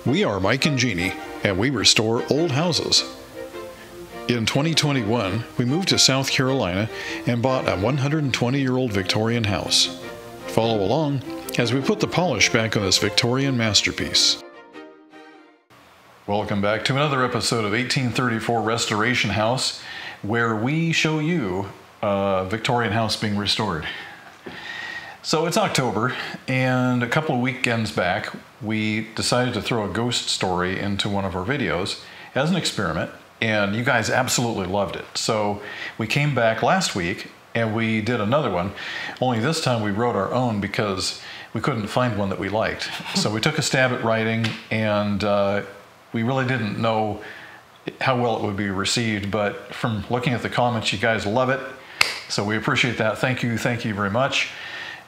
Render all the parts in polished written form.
We are Mike and Jeannie, and we restore old houses. In 2021, we moved to South Carolina and bought a 120-year-old Victorian house. Follow along as we put the polish back on this Victorian masterpiece. Welcome back to another episode of 1834 Restoration House, where we show you a Victorian house being restored. So it's October, and a couple of weekends back, we decided to throw a ghost story into one of our videos as an experiment, and you guys absolutely loved it. So we came back last week and we did another one, only this time we wrote our own because we couldn't find one that we liked. So we took a stab at writing, and we really didn't know how well it would be received, but from looking at the comments, you guys love it. So we appreciate that. Thank you very much.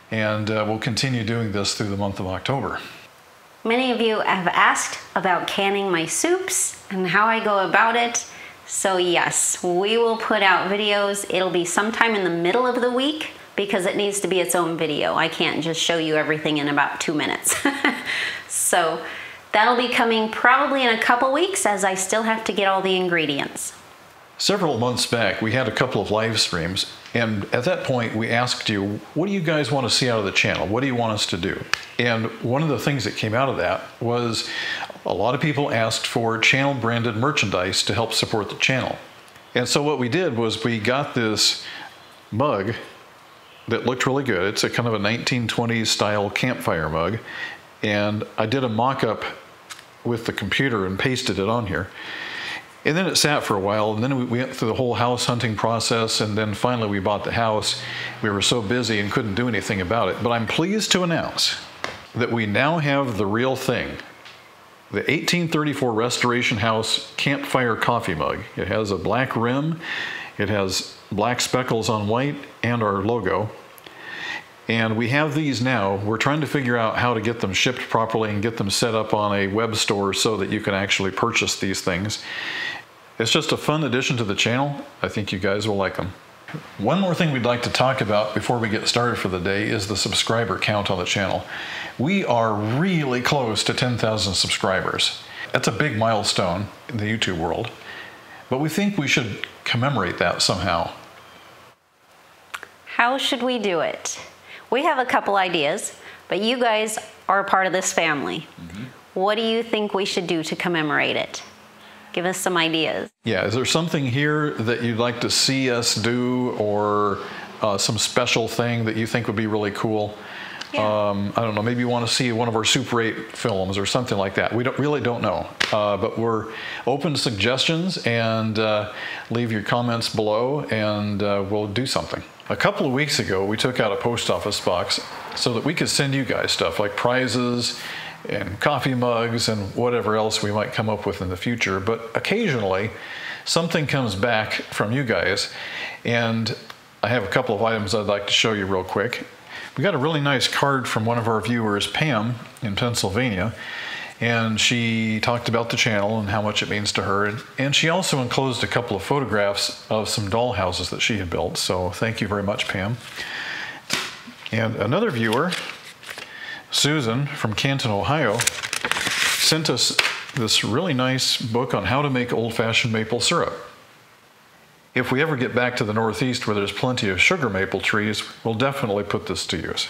And we'll continue doing this through the month of October. Many of you have asked about canning my soups and how I go about it. So yes, we will put out videos. It'll be sometime in the middle of the week because it needs to be its own video. I can't just show you everything in about 2 minutes. So that'll be coming probably in a couple weeks, as I still have to get all the ingredients. Several months back, we had a couple of live streams, and at that point we asked you, what do you guys want to see out of the channel? What do you want us to do? And one of the things that came out of that was a lot of people asked for channel branded merchandise to help support the channel. And so what we did was we got this mug that looked really good. It's a kind of a 1920s style campfire mug, and I did a mock-up with the computer and pasted it on here. And then it sat for a while, and then we went through the whole house hunting process, and then finally we bought the house. We were so busy and couldn't do anything about it. But I'm pleased to announce that we now have the real thing. The 1834 Restoration House Campfire coffee mug. It has a black rim, it has black speckles on white, and our logo. And we have these now. We're trying to figure out how to get them shipped properly and get them set up on a web store so that you can actually purchase these things. It's just a fun addition to the channel. I think you guys will like them. One more thing we'd like to talk about before we get started for the day is the subscriber count on the channel. We are really close to 10,000 subscribers. That's a big milestone in the YouTube world, but we think we should commemorate that somehow. How should we do it? We have a couple ideas, but you guys are a part of this family. What do you think we should do to commemorate it? Give us some ideas. Yeah, is there something here that you'd like to see us do, or some special thing that you think would be really cool? Yeah. I don't know, maybe you want to see one of our Super 8 films or something like that. We really don't know, but we're open to suggestions, and leave your comments below, and we'll do something. A couple of weeks ago, we took out a post office box so that we could send you guys stuff like prizes and coffee mugs and whatever else we might come up with in the future. But occasionally, something comes back from you guys, and I have a couple of items I'd like to show you real quick. We got a really nice card from one of our viewers, Pam, in Pennsylvania, and she talked about the channel and how much it means to her, and she also enclosed a couple of photographs of some doll houses that she had built, so thank you very much, Pam. And another viewer, Susan from Canton, Ohio, sent us this really nice book on how to make old-fashioned maple syrup. If we ever get back to the Northeast where there's plenty of sugar maple trees, we'll definitely put this to use.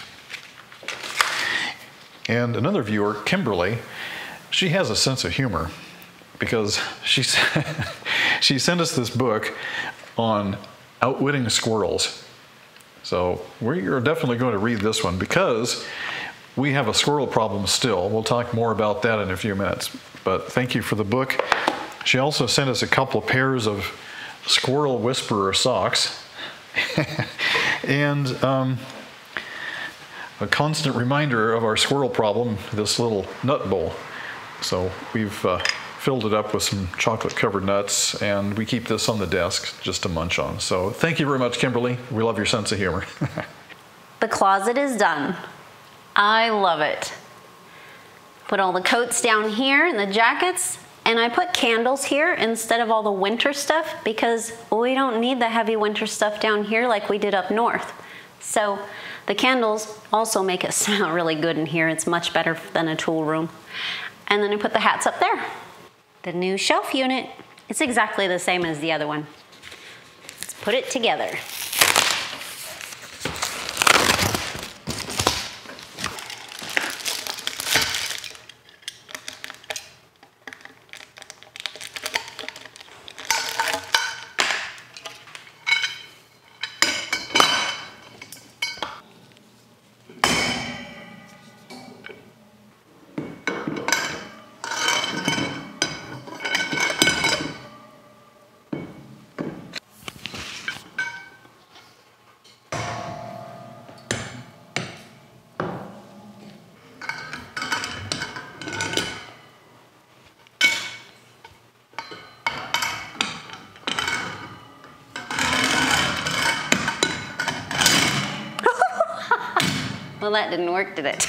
And another viewer, Kimberly, she has a sense of humor because she sent us this book on Outwitting Squirrels. So we're definitely going to read this one because we have a squirrel problem still. We'll talk more about that in a few minutes. But thank you for the book. She also sent us a couple of pairs of Squirrel Whisperer socks and a constant reminder of our squirrel problem, this little nut bowl. So we've filled it up with some chocolate covered nuts, and we keep this on the desk just to munch on. So thank you very much, Kimberly. We love your sense of humor. The closet is done. I love it. Put all the coats down here and the jackets, and I put candles here instead of all the winter stuff because we don't need the heavy winter stuff down here like we did up north. So the candles also make it smell really good in here. It's much better than a tool room. And then I put the hats up there. The new shelf unit, it's exactly the same as the other one. Let's put it together. Well, that didn't work, did it?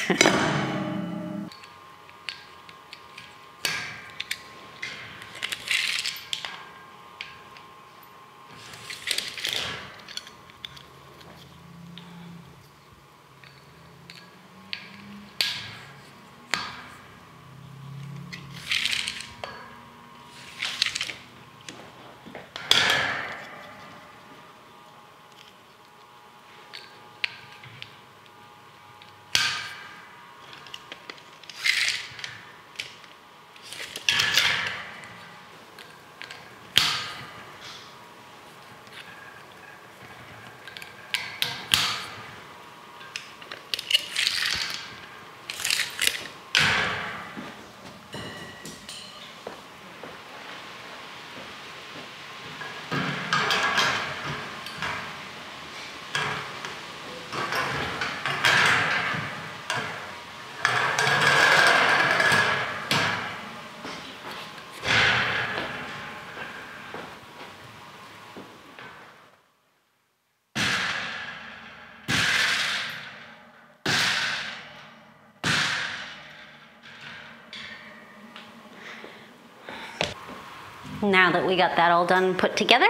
Now that we got that all done and put together,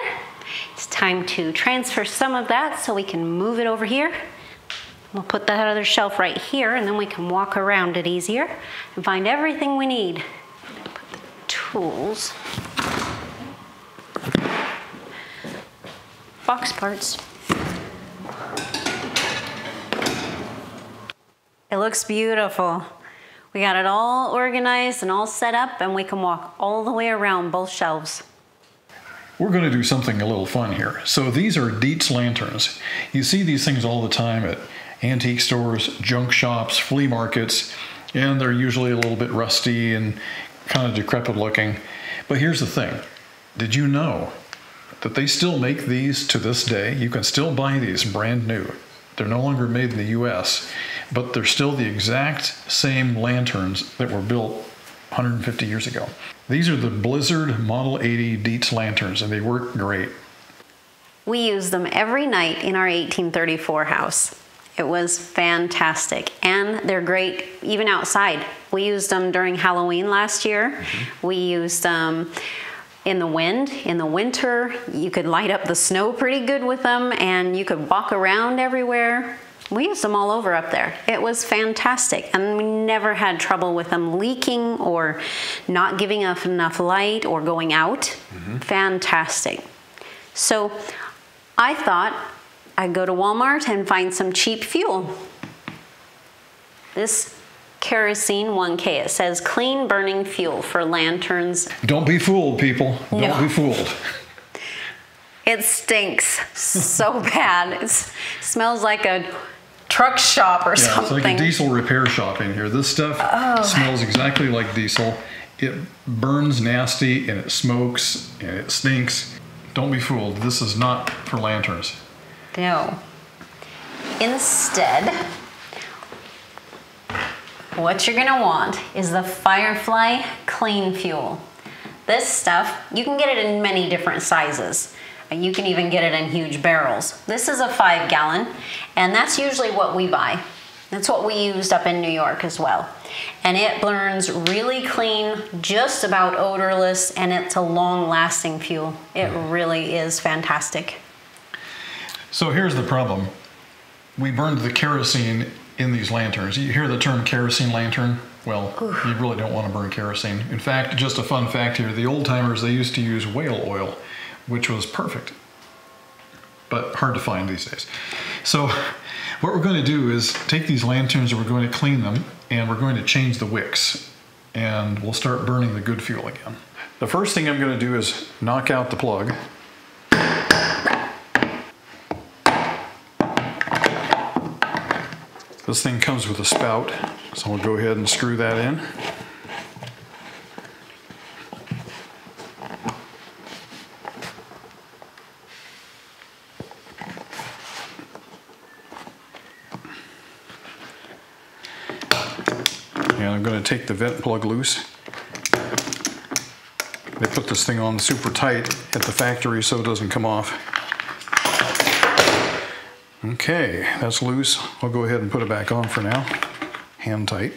it's time to transfer some of that so we can move it over here. We'll put that other shelf right here, and then we can walk around it easier and find everything we need. Put the tools, box parts. It looks beautiful. We got it all organized and all set up, and we can walk all the way around both shelves. We're going to do something a little fun here. So these are Dietz lanterns. You see these things all the time at antique stores, junk shops, flea markets, and they're usually a little bit rusty and kind of decrepit looking. But here's the thing. Did you know that they still make these to this day? You can still buy these brand new. They're no longer made in the US, but they're still the exact same lanterns that were built 150 years ago. These are the Blizzard Model 80 Dietz lanterns, and they work great. We use them every night in our 1834 house. It was fantastic, and they're great even outside. We used them during Halloween last year. We used them in the wind. In the winter, you could light up the snow pretty good with them, and you could walk around everywhere. We used them all over up there. It was fantastic, and we never had trouble with them leaking or not giving us enough light or going out. Fantastic. So I thought I'd go to Walmart and find some cheap fuel. This kerosene 1K, it says clean burning fuel for lanterns. Don't be fooled, people. Don't be fooled. It stinks so bad. It smells like a truck shop or something. It's like a diesel repair shop in here. This stuff smells exactly like diesel. It burns nasty, and it smokes, and it stinks. Don't be fooled. This is not for lanterns. No. Instead, what you're gonna want is the Firefly Clean Fuel. This stuff, you can get it in many different sizes. You can even get it in huge barrels. This is a 5-gallon, and that's usually what we buy. That's what we used up in New York as well. And it burns really clean, just about odorless, and it's a long-lasting fuel. It really is fantastic. So here's the problem. We burned the kerosene in these lanterns. You hear the term kerosene lantern? well, you really don't want to burn kerosene. In fact, just a fun fact here, the old timers, they used to use whale oil, which was perfect, but hard to find these days. So what we're going to do is take these lanterns and we're going to clean them, and we're going to change the wicks, and we'll start burning the good fuel again. The first thing I'm going to do is knock out the plug. This thing comes with a spout, so we'll go ahead and screw that in. And I'm going to take the vent plug loose. They put this thing on super tight at the factory so it doesn't come off. Okay, that's loose. I'll go ahead and put it back on for now. Hand tight.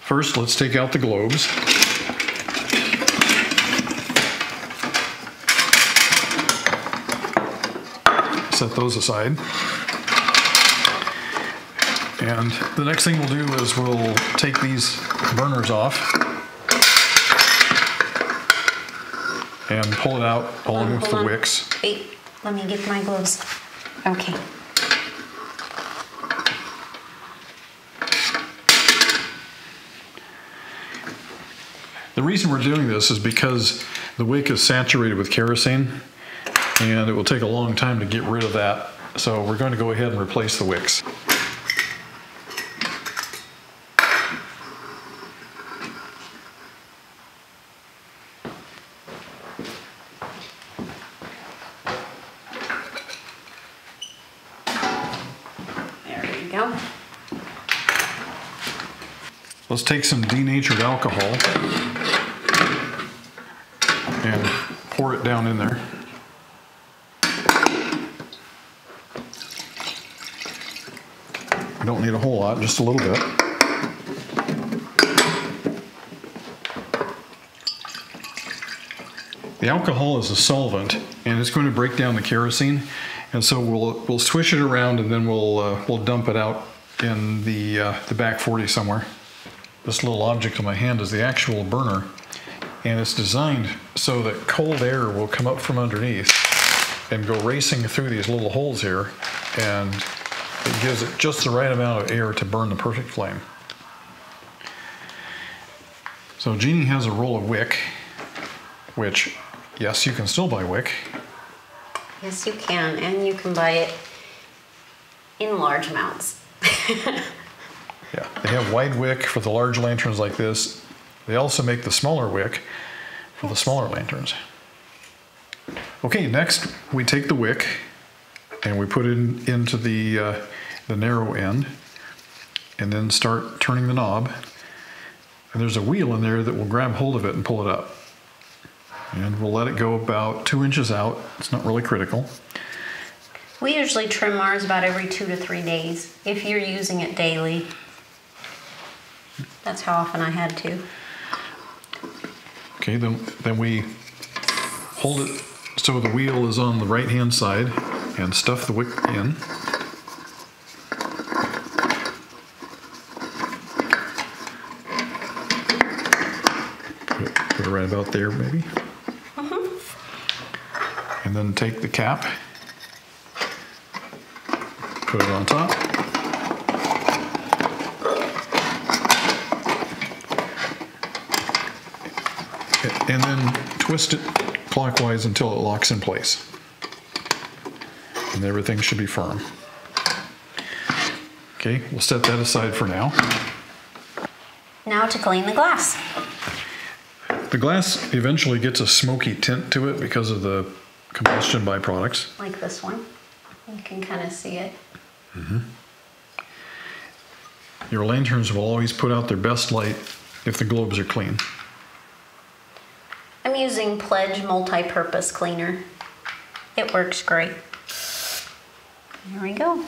First, let's take out the globes. Set those aside. And the next thing we'll do is we'll take these burners off and pull it out along with the wicks. Wait, let me get my gloves. Okay. The reason we're doing this is because the wick is saturated with kerosene and it will take a long time to get rid of that. So we're going to go ahead and replace the wicks. There we go. Let's take some denatured alcohol and pour it down in there. You don't need a whole lot, just a little bit. The alcohol is a solvent, and it's going to break down the kerosene, and so we'll swish it around, and then we'll dump it out in the back 40 somewhere. This little object on my hand is the actual burner, and it's designed so that cold air will come up from underneath and go racing through these little holes here, and it gives it just the right amount of air to burn the perfect flame. So Jeannie has a roll of wick, which, yes, you can still buy wick. Yes, you can, and you can buy it in large amounts. Yeah, they have wide wick for the large lanterns like this. They also make the smaller wick for the smaller lanterns. Okay, next we take the wick and we put it into the narrow end, and then start turning the knob. And there's a wheel in there that will grab hold of it and pull it up. And we'll let it go about 2 inches out. It's not really critical. We usually trim ours about every 2 to 3 days if you're using it daily. That's how often I had to. Okay, then we hold it so the wheel is on the right hand side and stuff the wick in. Put it right about there maybe. And then take the cap, put it on top. And then twist it clockwise until it locks in place. And everything should be firm. Okay, we'll set that aside for now. Now to clean the glass. The glass eventually gets a smoky tint to it because of the combustion byproducts. Like this one. You can kind of see it. Your lanterns will always put out their best light if the globes are clean. I'm using Pledge multi-purpose cleaner. It works great. There we go.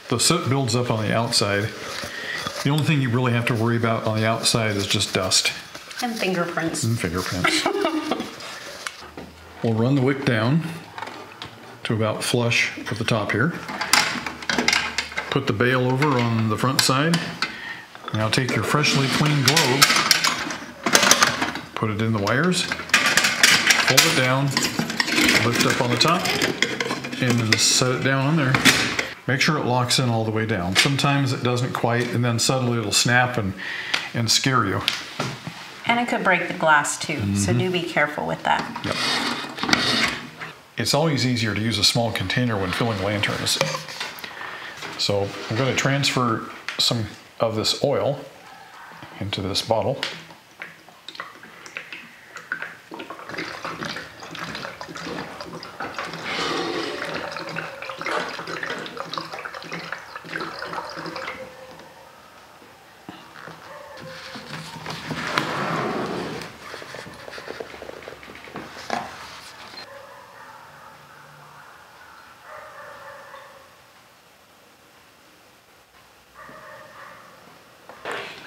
The soot builds up on the outside. The only thing you really have to worry about on the outside is just dust. And fingerprints. And fingerprints. We'll run the wick down to about flush with the top here. Put the bail over on the front side. Now take your freshly cleaned glove, put it in the wires, fold it down, lift up on the top, and then set it down on there. Make sure it locks in all the way down. Sometimes it doesn't quite, and then suddenly it'll snap and scare you. And it could break the glass too, so do be careful with that. Yep. It's always easier to use a small container when filling lanterns. So I'm going to transfer some of this oil into this bottle.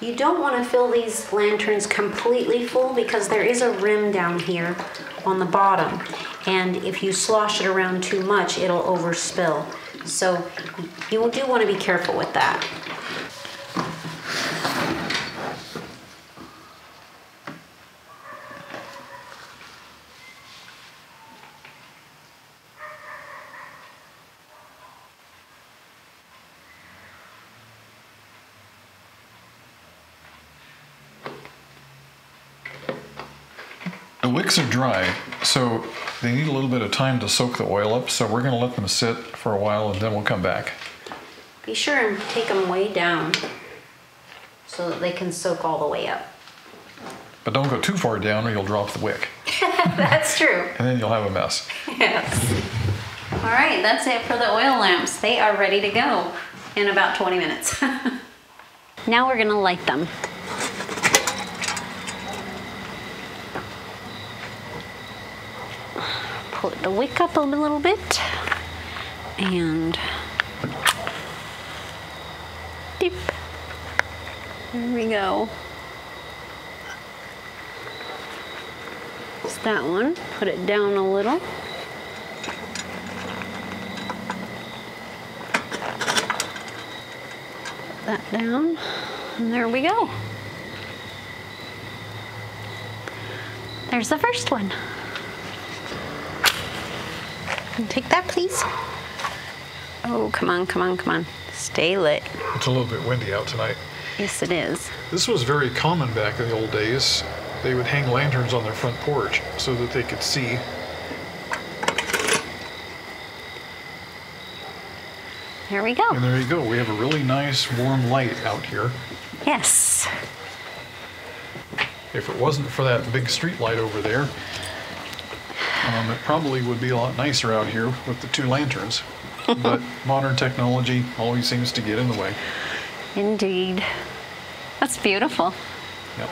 You don't want to fill these lanterns completely full because there is a rim down here on the bottom. And if you slosh it around too much, it'll overspill. So you do want to be careful with that. The wicks are dry, so they need a little bit of time to soak the oil up, so we're going to let them sit for a while and then we'll come back. Be sure and take them way down so that they can soak all the way up. But don't go too far down or you'll drop the wick. That's true. And then you'll have a mess. Yes. All right, that's it for the oil lamps. They are ready to go in about 20 minutes. Now we're gonna light them. Put the wick up a little bit and dip. There we go. It's that one. Put it down a little. Put that down. And there we go. There's the first one. Take that, please. Oh, come on, come on, come on. Stay lit. It's a little bit windy out tonight. Yes, it is. This was very common back in the old days. They would hang lanterns on their front porch so that they could see. There we go. And there you go. We have a really nice warm light out here. Yes. If it wasn't for that big street light over there, it probably would be a lot nicer out here with the two lanterns. But modern technology always seems to get in the way. Indeed. That's beautiful. Yep.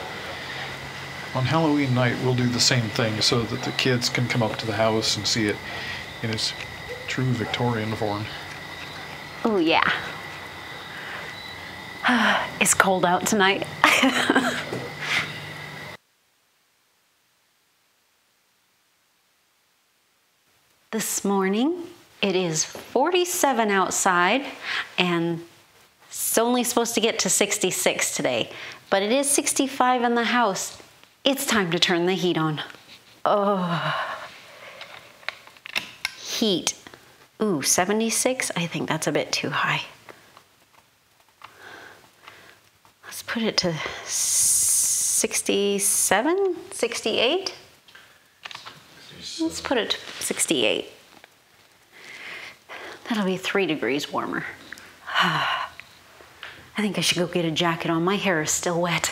On Halloween night, we'll do the same thing so that the kids can come up to the house and see it in its true Victorian form. Oh, yeah. It's cold out tonight. This morning, it is 47 outside, and it's only supposed to get to 66 today, but it is 65 in the house. It's time to turn the heat on. Oh, heat. Ooh, 76? I think that's a bit too high. Let's put it to 67, 68? Let's put it to 68. That'll be 3 degrees warmer. I think I should go get a jacket on. My hair is still wet.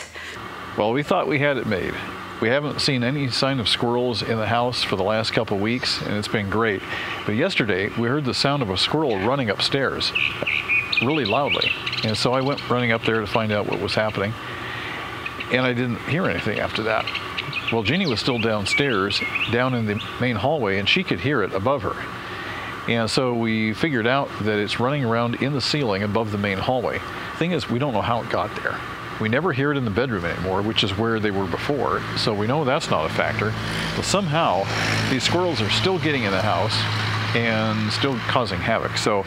Well, we thought we had it made. We haven't seen any sign of squirrels in the house for the last couple of weeks, and it's been great. But yesterday, we heard the sound of a squirrel running upstairs, really loudly. And so I went running up there to find out what was happening. And I didn't hear anything after that. Well, Jeannie was still downstairs, down in the main hallway, and she could hear it above her. And so we figured out that it's running around in the ceiling above the main hallway. Thing is, we don't know how it got there. We never hear it in the bedroom anymore, which is where they were before, so we know that's not a factor. But somehow, these squirrels are still getting in the house and still causing havoc. So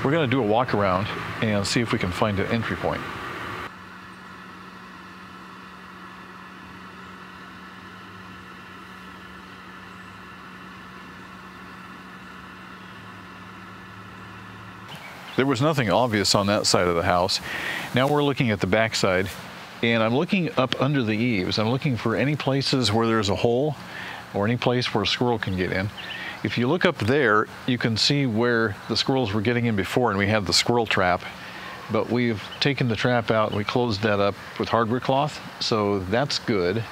we're going to do a walk around and see if we can find an entry point. There was nothing obvious on that side of the house. Now we're looking at the back side, and I'm looking up under the eaves. I'm looking for any places where there's a hole or any place where a squirrel can get in. If you look up there, you can see where the squirrels were getting in before, and we had the squirrel trap. But we've taken the trap out and we closed that up with hardware cloth, so that's good.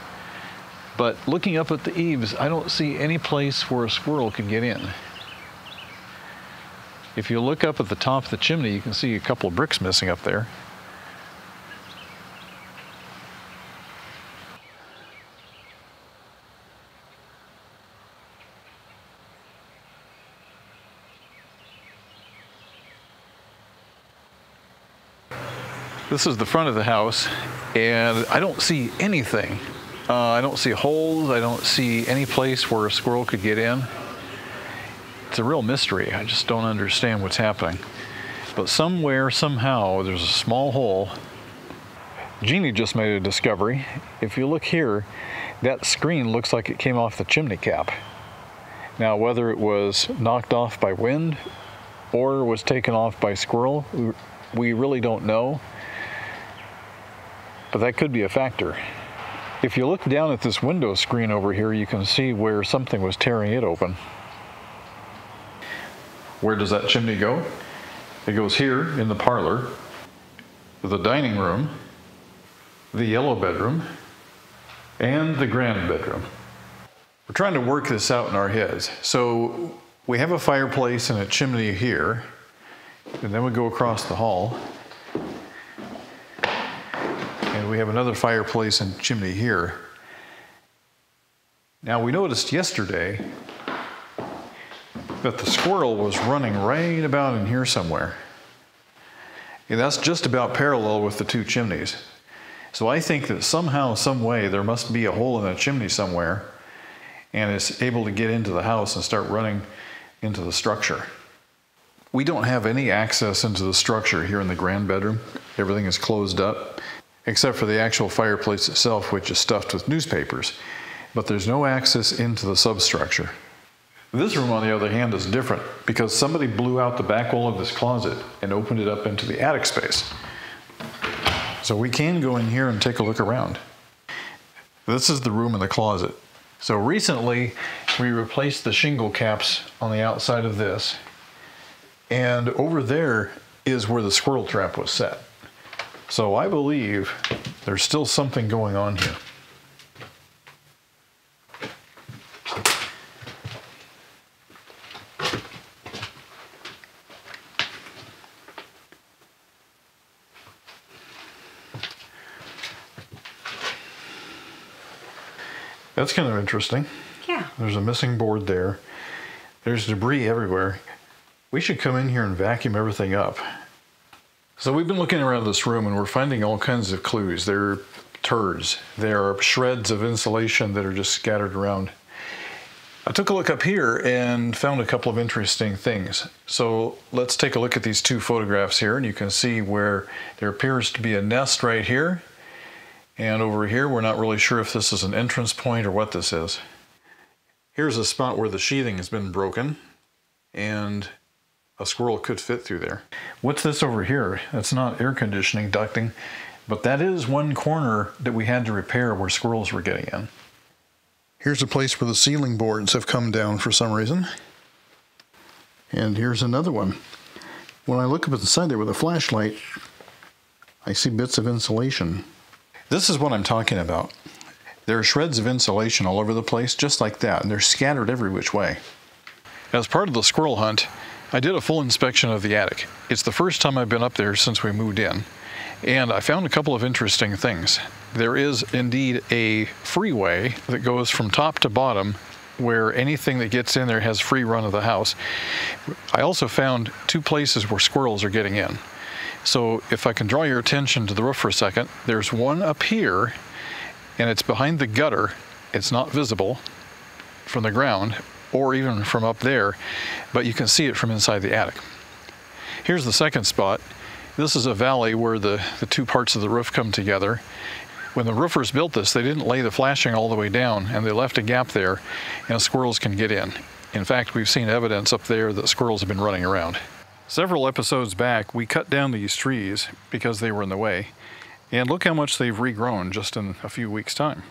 But looking up at the eaves, I don't see any place where a squirrel can get in. If you look up at the top of the chimney, you can see a couple of bricks missing up there. This is the front of the house, and I don't see anything. I don't see holes. I don't see any place where a squirrel could get in. It's a real mystery. I just don't understand what's happening. But somewhere, somehow, there's a small hole. Jeannie just made a discovery. If you look here, that screen looks like it came off the chimney cap. Now, whether it was knocked off by wind or was taken off by squirrel, we really don't know. But that could be a factor. If you look down at this window screen over here, you can see where something was tearing it open. Where does that chimney go? It goes here in the parlor, the dining room, the yellow bedroom, and the grand bedroom. We're trying to work this out in our heads. So we have a fireplace and a chimney here, and then we go across the hall, and we have another fireplace and chimney here. Now we noticed yesterday that the squirrel was running right about in here somewhere. And that's just about parallel with the two chimneys. So I think that somehow, some way, there must be a hole in a chimney somewhere, and it's able to get into the house and start running into the structure. We don't have any access into the structure here in the grand bedroom. Everything is closed up, except for the actual fireplace itself, which is stuffed with newspapers. But there's no access into the substructure. This room, on the other hand, is different because somebody blew out the back wall of this closet and opened it up into the attic space. So we can go in here and take a look around. This is the room in the closet. So recently, we replaced the shingle caps on the outside of this. And over there is where the squirrel trap was set. So I believe there's still something going on here. That's kind of interesting. Yeah. There's a missing board there. There's debris everywhere. We should come in here and vacuum everything up. So we've been looking around this room and we're finding all kinds of clues. There are turds. There are shreds of insulation that are just scattered around. I took a look up here and found a couple of interesting things. So let's take a look at these two photographs here, and you can see where there appears to be a nest right here. And over here, we're not really sure if this is an entrance point or what this is. Here's a spot where the sheathing has been broken, and a squirrel could fit through there. What's this over here? That's not air conditioning ducting, but that is one corner that we had to repair where squirrels were getting in. Here's a place where the ceiling boards have come down for some reason. And here's another one. When I look up at the side there with a flashlight, I see bits of insulation. This is what I'm talking about. There are shreds of insulation all over the place, just like that, and they're scattered every which way. As part of the squirrel hunt, I did a full inspection of the attic. It's the first time I've been up there since we moved in, and I found a couple of interesting things. There is indeed a freeway that goes from top to bottom where anything that gets in there has free run of the house. I also found two places where squirrels are getting in. So if I can draw your attention to the roof for a second, there's one up here, and it's behind the gutter. It's not visible from the ground or even from up there, but you can see it from inside the attic. Here's the second spot. This is a valley where the two parts of the roof come together. When the roofers built this, they didn't lay the flashing all the way down, and they left a gap there, and squirrels can get in. In fact, we've seen evidence up there that squirrels have been running around. Several episodes back, we cut down these trees because they were in the way, and look how much they've regrown just in a few weeks' time.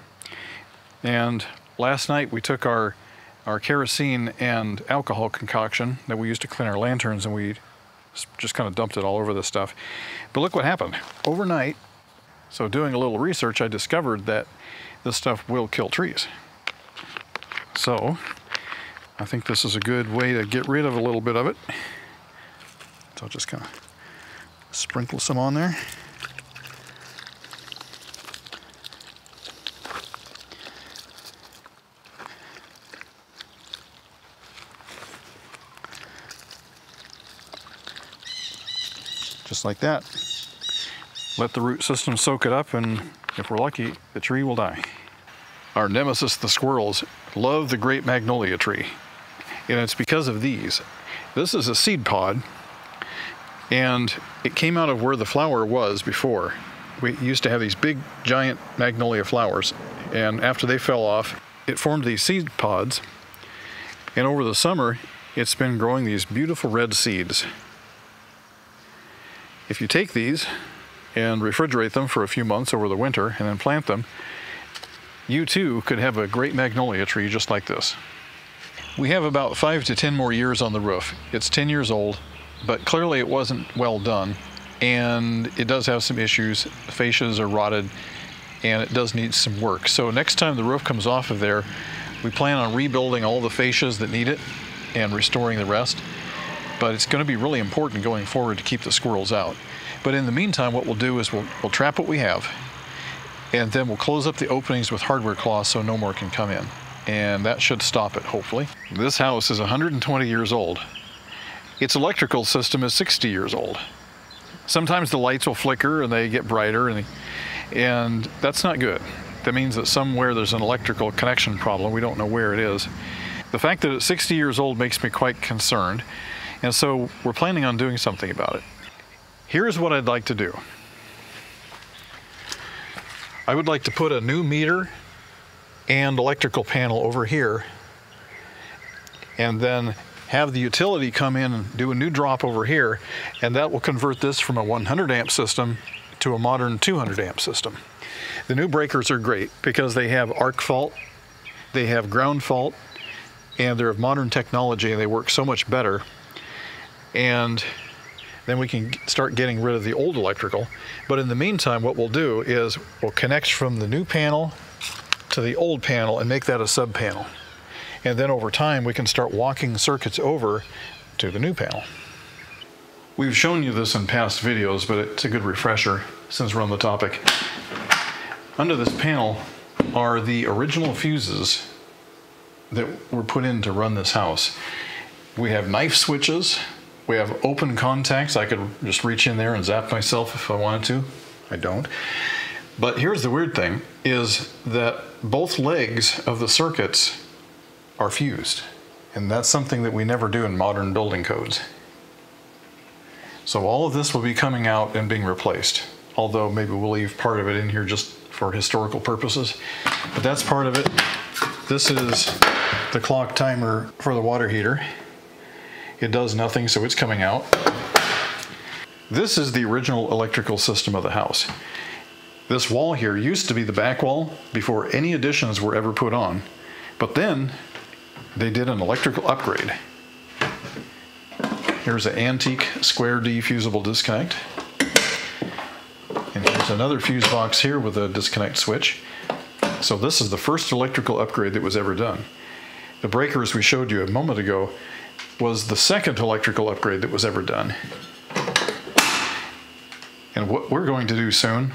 And last night we took our kerosene and alcohol concoction that we used to clean our lanterns, and we just kind of dumped it all over this stuff. But look what happened. Overnight, so doing a little research, I discovered that this stuff will kill trees. So I think this is a good way to get rid of a little bit of it. So I'll just kind of sprinkle some on there. Just like that. Let the root system soak it up, and if we're lucky, the tree will die. Our nemesis, the squirrels, love the great magnolia tree. And it's because of these. This is a seed pod, and it came out of where the flower was before. We used to have these big, giant magnolia flowers, and after they fell off, it formed these seed pods, and over the summer, it's been growing these beautiful red seeds. If you take these and refrigerate them for a few months over the winter and then plant them, you too could have a great magnolia tree just like this. We have about 5 to 10 more years on the roof. It's 10 years old, but clearly it wasn't well done, and it does have some issues. The fascias are rotted, and it does need some work. So next time the roof comes off of there, we plan on rebuilding all the fascias that need it and restoring the rest. But it's going to be really important going forward to keep the squirrels out. But in the meantime, what we'll do is we'll trap what we have, and then we'll close up the openings with hardware cloths so no more can come in. And that should stop it, hopefully. This house is 120 years old. Its electrical system is 60 years old. Sometimes the lights will flicker and they get brighter, and that's not good. That means that somewhere there's an electrical connection problem. We don't know where it is. The fact that it's 60 years old makes me quite concerned, and so we're planning on doing something about it. Here's what I'd like to do. I would like to put a new meter and electrical panel over here, and then have the utility come in and do a new drop over here, and that will convert this from a 100 amp system to a modern 200 amp system. The new breakers are great because they have arc fault, they have ground fault, and they're of modern technology, and they work so much better. And then we can start getting rid of the old electrical. But in the meantime, what we'll do is we'll connect from the new panel to the old panel and make that a sub panel. And then over time, we can start walking circuits over to the new panel. We've shown you this in past videos, but it's a good refresher since we're on the topic. Under this panel are the original fuses that were put in to run this house. We have knife switches. We have open contacts. I could just reach in there and zap myself if I wanted to. I don't. But here's the weird thing, is that both legs of the circuits are fused. And that's something that we never do in modern building codes. So all of this will be coming out and being replaced. Although maybe we'll leave part of it in here just for historical purposes. But that's part of it. This is the clock timer for the water heater. It does nothing, so it's coming out. This is the original electrical system of the house. This wall here used to be the back wall before any additions were ever put on. But then they did an electrical upgrade. Here's an antique square D fusible disconnect. And here's another fuse box here with a disconnect switch. So this is the first electrical upgrade that was ever done. The breakers we showed you a moment ago was the second electrical upgrade that was ever done. And what we're going to do soon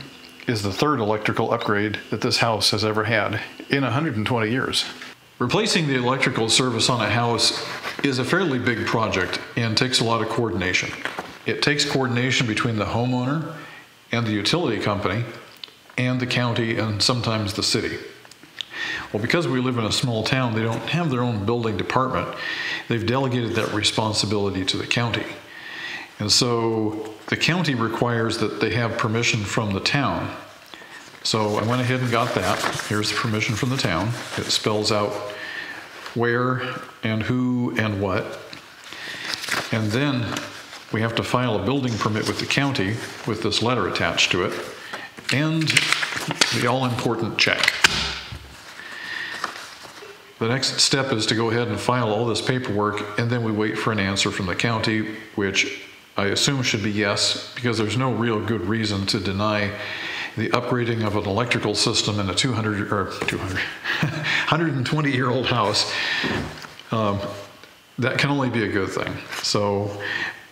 is the third electrical upgrade that this house has ever had in 120 years. Replacing the electrical service on a house is a fairly big project and takes a lot of coordination. It takes coordination between the homeowner and the utility company and the county and sometimes the city. Well, because we live in a small town, they don't have their own building department. They've delegated that responsibility to the county. And so the county requires that they have permission from the town. So I went ahead and got that. Here's the permission from the town. It spells out where and who and what. And then we have to file a building permit with the county with this letter attached to it and the all-important check. The next step is to go ahead and file all this paperwork, and then we wait for an answer from the county, which I assume should be yes, because there's no real good reason to deny the upgrading of an electrical system in a 120-year-old house. That can only be a good thing. So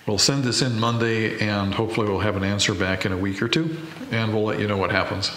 we'll send this in Monday, and hopefully we'll have an answer back in a week or two, and we'll let you know what happens.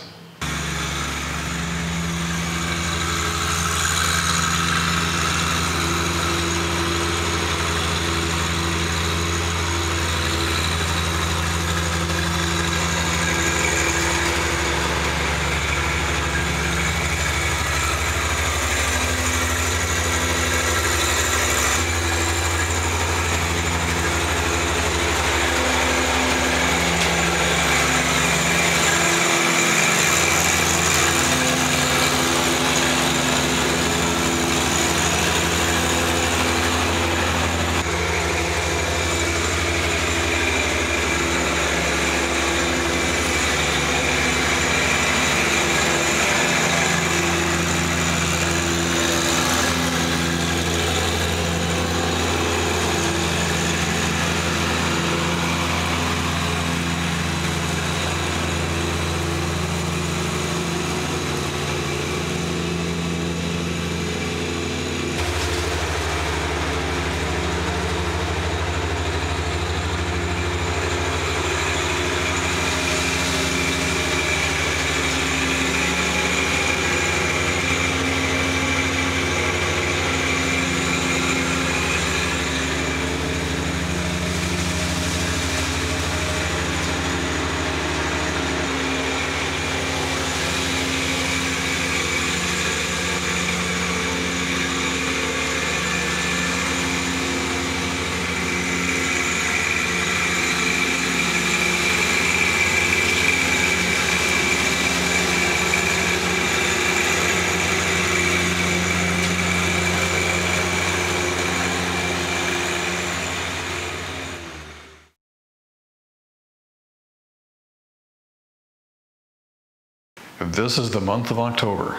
This is the month of October,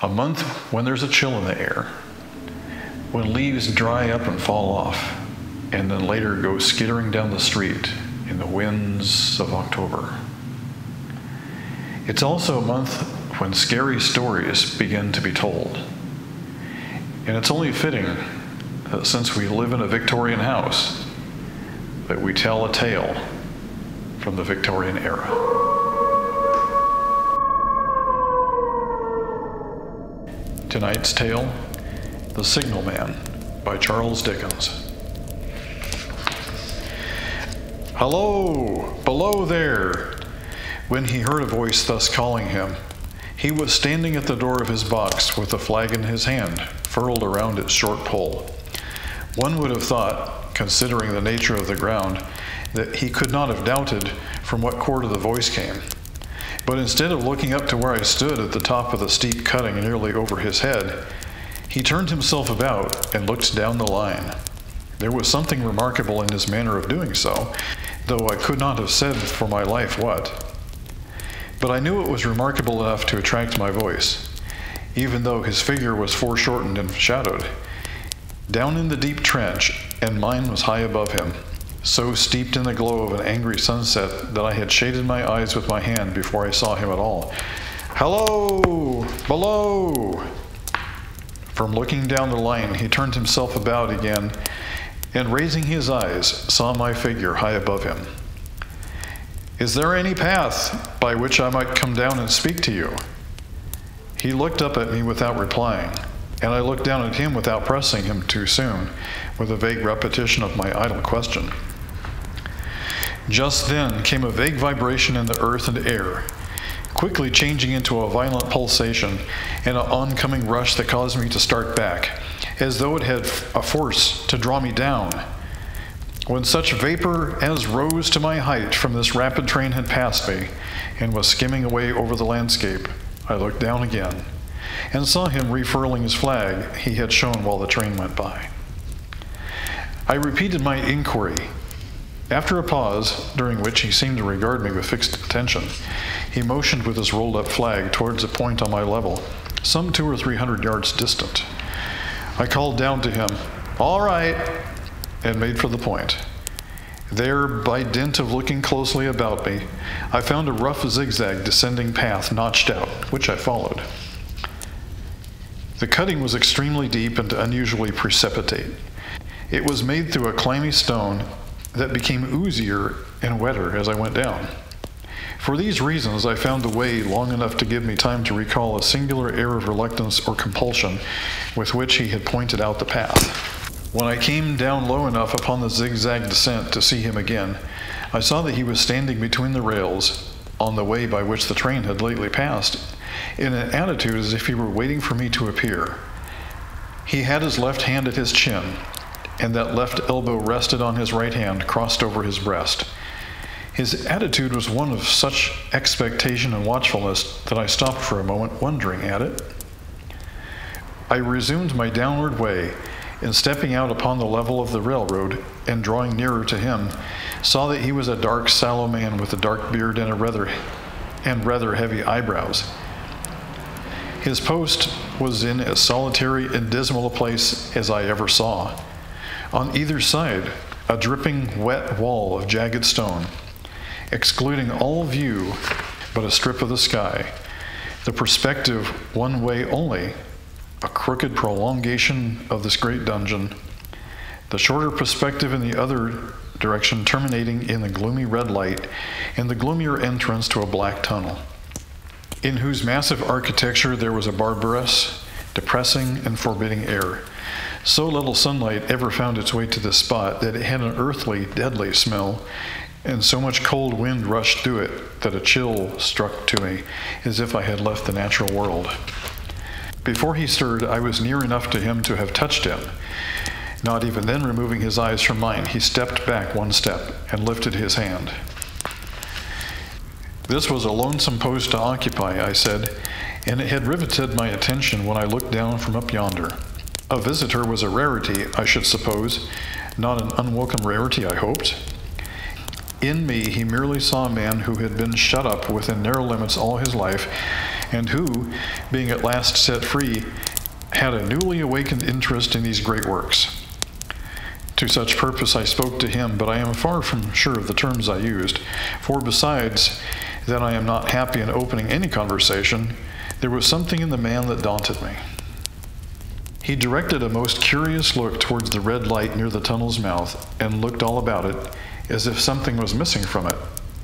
a month when there's a chill in the air, when leaves dry up and fall off, and then later go skittering down the street in the winds of October. It's also a month when scary stories begin to be told. And it's only fitting that since we live in a Victorian house, that we tell a tale from the Victorian era. Tonight's tale, The Signalman by Charles Dickens. "Hello, below there!" When he heard a voice thus calling him, he was standing at the door of his box with a flag in his hand, furled around its short pole. One would have thought, considering the nature of the ground, that he could not have doubted from what quarter the voice came. But instead of looking up to where I stood at the top of the steep cutting nearly over his head, he turned himself about and looked down the line. There was something remarkable in his manner of doing so, though I could not have said for my life what. But I knew it was remarkable enough to attract my voice, even though his figure was foreshortened and shadowed. Down in the deep trench, and mine was high above him, so steeped in the glow of an angry sunset that I had shaded my eyes with my hand before I saw him at all. "Hello, below!" From looking down the line, he turned himself about again, and raising his eyes, saw my figure high above him. "Is there any path by which I might come down and speak to you?" He looked up at me without replying, and I looked down at him without pressing him too soon, with a vague repetition of my idle question. Just then came a vague vibration in the earth and air, quickly changing into a violent pulsation and an oncoming rush that caused me to start back, as though it had a force to draw me down. When such vapor as rose to my height from this rapid train had passed me and was skimming away over the landscape, I looked down again and saw him refurling his flag he had shown while the train went by. I repeated my inquiry. After a pause, during which he seemed to regard me with fixed attention, he motioned with his rolled-up flag towards a point on my level, some 200 or 300 yards distant. I called down to him, "All right," and made for the point. There, by dint of looking closely about me, I found a rough zigzag descending path notched out, which I followed. The cutting was extremely deep and unusually precipitate. It was made through a clammy stone that became oozier and wetter as I went down. For these reasons, I found the way long enough to give me time to recall a singular air of reluctance or compulsion with which he had pointed out the path. When I came down low enough upon the zigzag descent to see him again, I saw that he was standing between the rails on the way by which the train had lately passed, in an attitude as if he were waiting for me to appear. He had his left hand at his chin, and that left elbow rested on his right hand, crossed over his breast. His attitude was one of such expectation and watchfulness that I stopped for a moment, wondering at it. I resumed my downward way, and stepping out upon the level of the railroad and drawing nearer to him, saw that he was a dark, sallow man with a dark beard and rather heavy eyebrows. His post was in as solitary and dismal a place as I ever saw. On either side, a dripping, wet wall of jagged stone, excluding all view but a strip of the sky, the perspective one way only, a crooked prolongation of this great dungeon, the shorter perspective in the other direction terminating in the gloomy red light, and the gloomier entrance to a black tunnel, in whose massive architecture there was a barbarous, depressing, and forbidding air. So little sunlight ever found its way to this spot that it had an earthly, deadly smell, and so much cold wind rushed through it that a chill struck to me, as if I had left the natural world. Before he stirred, I was near enough to him to have touched him. Not even then removing his eyes from mine, he stepped back one step and lifted his hand. This was a lonesome post to occupy, I said, and it had riveted my attention when I looked down from up yonder. A visitor was a rarity, I should suppose, not an unwelcome rarity, I hoped. In me, he merely saw a man who had been shut up within narrow limits all his life, and who, being at last set free, had a newly awakened interest in these great works. To such purpose I spoke to him, but I am far from sure of the terms I used, for besides that I am not happy in opening any conversation, there was something in the man that daunted me. He directed a most curious look towards the red light near the tunnel's mouth, and looked all about it, as if something was missing from it,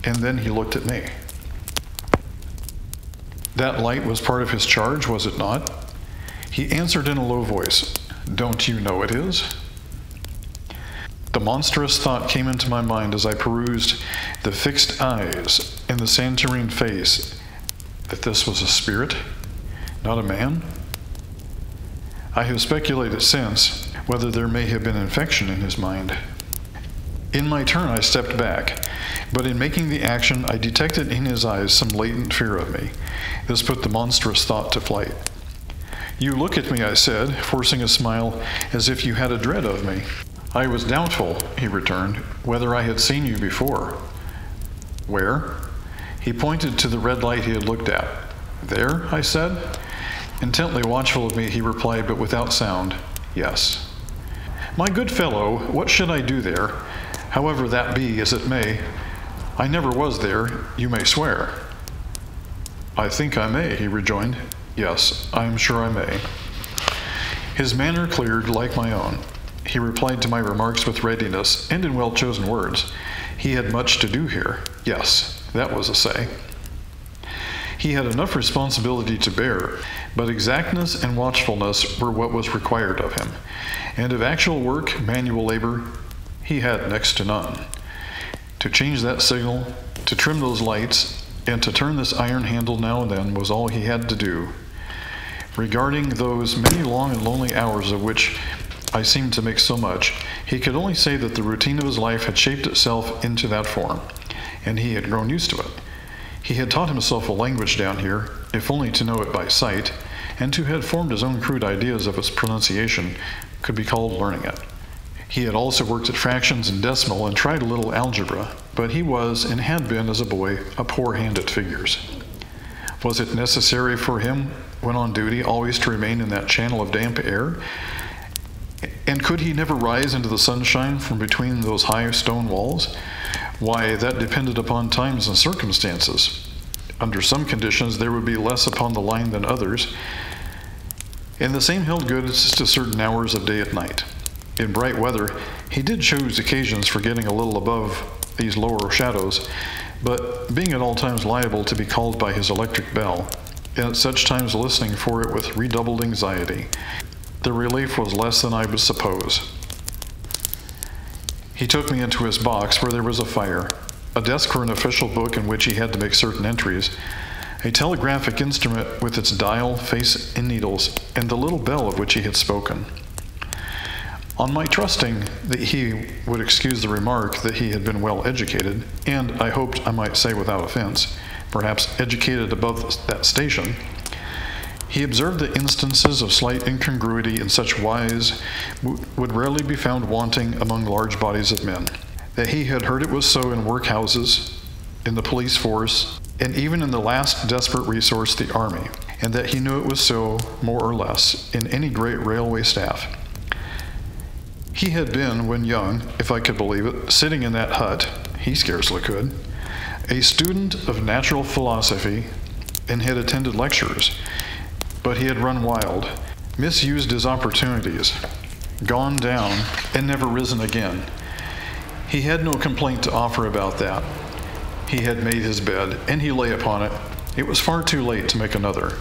and then he looked at me. That light was part of his charge, was it not? He answered in a low voice, "Don't you know it is?" The monstrous thought came into my mind as I perused the fixed eyes and the santarine face, that this was a spirit, not a man. I have speculated since whether there may have been infection in his mind. In my turn, I stepped back, but in making the action, I detected in his eyes some latent fear of me. This put the monstrous thought to flight. "You look at me," I said, forcing a smile, "as if you had a dread of me." "I was doubtful," he returned, "whether I had seen you before." "Where?" He pointed to the red light he had looked at. "There?" I said. Intently watchful of me, he replied, but without sound, "Yes." "My good fellow, what should I do there? However that be as it may, I never was there, you may swear." "I think I may," he rejoined. "Yes, I am sure I may." His manner cleared like my own. He replied to my remarks with readiness, and in well-chosen words. He had much to do here. Yes, that was a say. He had enough responsibility to bear, but exactness and watchfulness were what was required of him, and of actual work, manual labor, he had next to none. To change that signal, to trim those lights, and to turn this iron handle now and then was all he had to do. Regarding those many long and lonely hours of which I seemed to make so much, he could only say that the routine of his life had shaped itself into that form, and he had grown used to it. He had taught himself a language down here, if only to know it by sight, and to have formed his own crude ideas of its pronunciation could be called learning it. He had also worked at fractions and decimal and tried a little algebra, but he was, and had been as a boy, a poor hand at figures. Was it necessary for him, when on duty, always to remain in that channel of damp air? And could he never rise into the sunshine from between those high stone walls? Why, that depended upon times and circumstances. Under some conditions, there would be less upon the line than others, and the same held good as to certain hours of day and night. In bright weather, he did choose occasions for getting a little above these lower shadows, but being at all times liable to be called by his electric bell, and at such times listening for it with redoubled anxiety, the relief was less than I would suppose. He took me into his box where there was a fire, a desk for an official book in which he had to make certain entries, a telegraphic instrument with its dial, face, and needles, and the little bell of which he had spoken. On my trusting that he would excuse the remark that he had been well educated, and I hoped I might say without offense, perhaps educated above that station, he observed that instances of slight incongruity in such wise would rarely be found wanting among large bodies of men, that he had heard it was so in workhouses, in the police force, and even in the last desperate resource, the army, and that he knew it was so, more or less, in any great railway staff. He had been, when young, if I could believe it, sitting in that hut, he scarcely could, a student of natural philosophy, and had attended lectures, but he had run wild, misused his opportunities, gone down, and never risen again. He had no complaint to offer about that. He had made his bed, and he lay upon it. It was far too late to make another.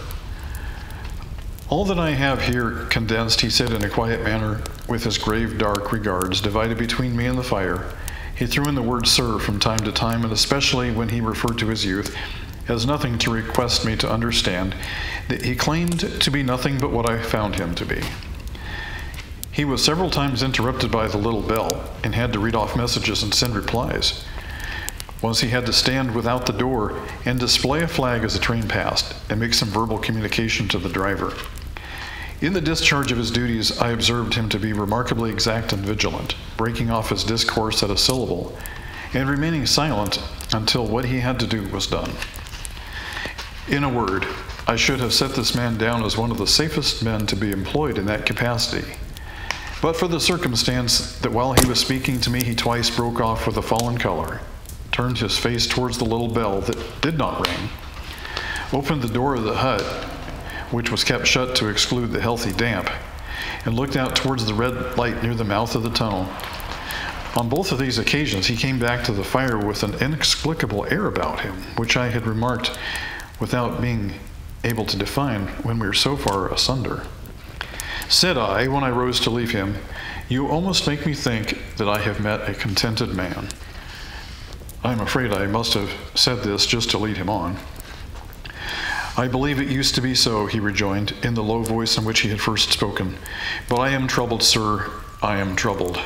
All that I have here condensed, he said in a quiet manner, with his grave dark regards divided between me and the fire. He threw in the word sir from time to time, and especially when he referred to his youth, as nothing to request me to understand that he claimed to be nothing but what I found him to be. He was several times interrupted by the little bell, and had to read off messages and send replies. Once he had to stand without the door and display a flag as the train passed, and make some verbal communication to the driver. In the discharge of his duties, I observed him to be remarkably exact and vigilant, breaking off his discourse at a syllable, and remaining silent until what he had to do was done. In a word, I should have set this man down as one of the safest men to be employed in that capacity, but for the circumstance that while he was speaking to me, he twice broke off with a fallen color, turned his face towards the little bell that did not ring, opened the door of the hut, which was kept shut to exclude the healthy damp, and looked out towards the red light near the mouth of the tunnel. On both of these occasions, he came back to the fire with an inexplicable air about him, which I had remarked without being able to define when we were so far asunder. Said I, when I rose to leave him, "You almost make me think that I have met a contented man." I am afraid I must have said this just to lead him on. "I believe it used to be so," he rejoined, in the low voice in which he had first spoken. "But I am troubled, sir, I am troubled."